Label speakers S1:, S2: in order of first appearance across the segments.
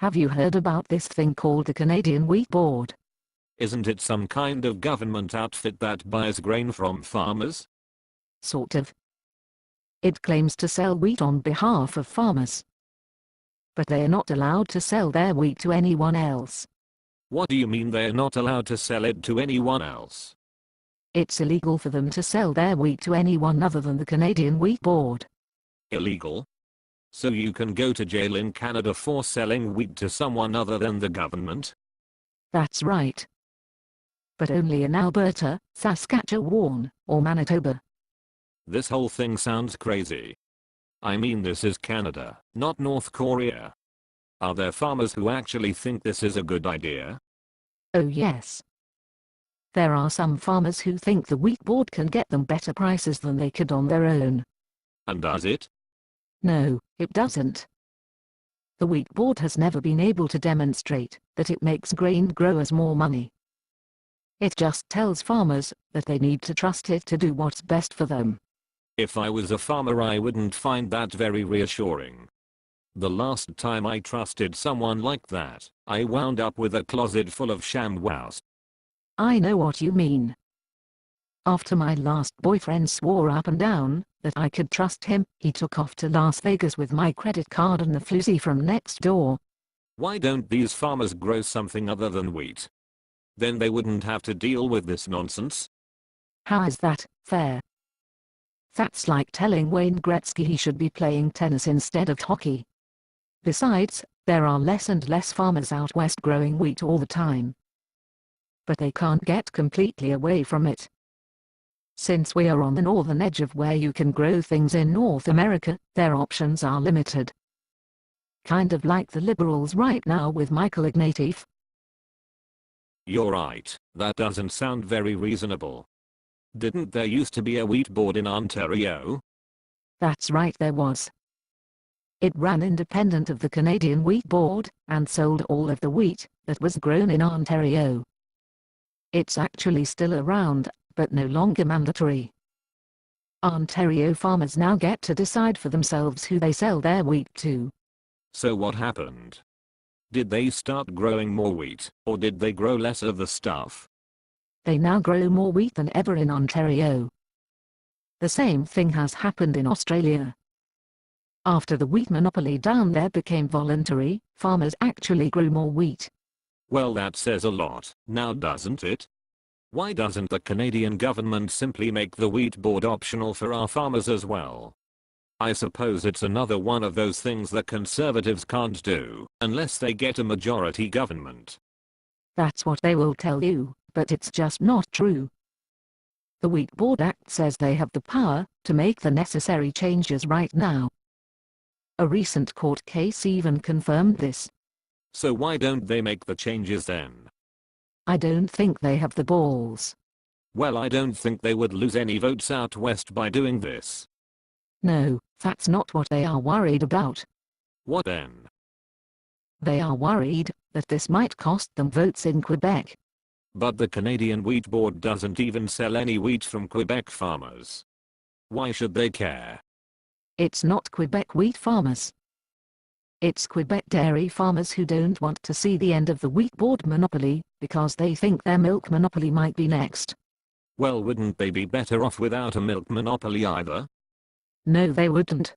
S1: Have you heard about this thing called the Canadian Wheat Board?
S2: Isn't it some kind of government outfit that buys grain from farmers?
S1: Sort of. It claims to sell wheat on behalf of farmers. But they are not allowed to sell their wheat to anyone else.
S2: What do you mean they're not allowed to sell it to anyone else?
S1: It's illegal for them to sell their wheat to anyone other than the Canadian Wheat Board.
S2: Illegal? So you can go to jail in Canada for selling wheat to someone other than the government?
S1: That's right. But only in Alberta, Saskatchewan, or Manitoba.
S2: This whole thing sounds crazy. I mean, this is Canada, not North Korea. Are there farmers who actually think this is a good idea?
S1: Oh yes. There are some farmers who think the wheat board can get them better prices than they could on their own.
S2: And does it?
S1: No, it doesn't. The wheat board has never been able to demonstrate that it makes grain growers more money. It just tells farmers that they need to trust it to do what's best for them.
S2: If I was a farmer, I wouldn't find that very reassuring. The last time I trusted someone like that, I wound up with a closet full of ShamWows.
S1: I know what you mean. After my last boyfriend swore up and down that I could trust him, he took off to Las Vegas with my credit card and the floozy from next door.
S2: Why don't these farmers grow something other than wheat? Then they wouldn't have to deal with this nonsense.
S1: How is that fair? That's like telling Wayne Gretzky he should be playing tennis instead of hockey. Besides, there are less and less farmers out west growing wheat all the time. But they can't get completely away from it. Since we are on the northern edge of where you can grow things in North America, their options are limited. Kind of like the Liberals right now with Michael Ignatieff.
S2: You're right, that doesn't sound very reasonable. Didn't there used to be a wheat board in Ontario?
S1: That's right, there was. It ran independent of the Canadian Wheat Board, and sold all of the wheat that was grown in Ontario. It's actually still around, but no longer mandatory. Ontario farmers now get to decide for themselves who they sell their wheat to.
S2: So what happened? Did they start growing more wheat, or did they grow less of the stuff?
S1: They now grow more wheat than ever in Ontario. The same thing has happened in Australia. After the wheat monopoly down there became voluntary, farmers actually grew more wheat.
S2: Well, that says a lot, now doesn't it? Why doesn't the Canadian government simply make the wheat board optional for our farmers as well? I suppose it's another one of those things that conservatives can't do, unless they get a majority government.
S1: That's what they will tell you, but it's just not true. The Wheat Board Act says they have the power to make the necessary changes right now. A recent court case even confirmed this.
S2: So why don't they make the changes then?
S1: I don't think they have the balls.
S2: Well, I don't think they would lose any votes out west by doing this.
S1: No, that's not what they are worried about.
S2: What then?
S1: They are worried that this might cost them votes in Quebec.
S2: But the Canadian Wheat Board doesn't even sell any wheat from Quebec farmers. Why should they care?
S1: It's not Quebec wheat farmers. It's Quebec dairy farmers who don't want to see the end of the wheat board monopoly, because they think their milk monopoly might be next.
S2: Well, wouldn't they be better off without a milk monopoly either?
S1: No, they wouldn't.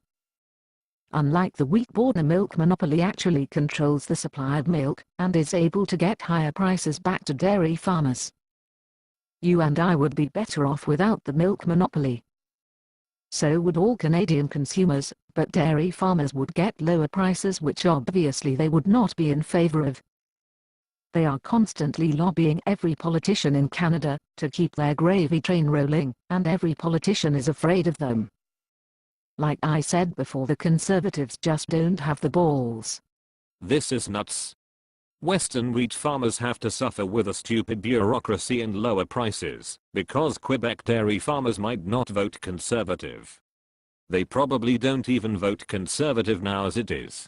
S1: Unlike the wheat board, the milk monopoly actually controls the supply of milk, and is able to get higher prices back to dairy farmers. You and I would be better off without the milk monopoly. So would all Canadian consumers, but dairy farmers would get lower prices, which obviously they would not be in favor of. They are constantly lobbying every politician in Canada to keep their gravy train rolling, and every politician is afraid of them. Like I said before, the Conservatives just don't have the balls.
S2: This is nuts. Western wheat farmers have to suffer with a stupid bureaucracy and lower prices, because Quebec dairy farmers might not vote Conservative. They probably don't even vote Conservative now as it is.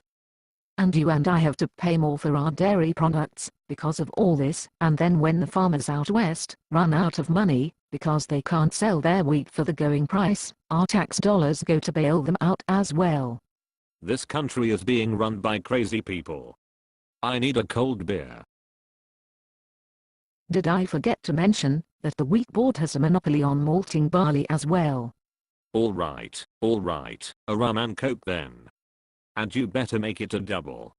S1: And you and I have to pay more for our dairy products because of all this, and then when the farmers out west run out of money because they can't sell their wheat for the going price, our tax dollars go to bail them out as well.
S2: This country is being run by crazy people. I need a cold beer.
S1: Did I forget to mention that the wheat board has a monopoly on malting barley as well?
S2: Alright, a rum and coke then. And you better make it a double.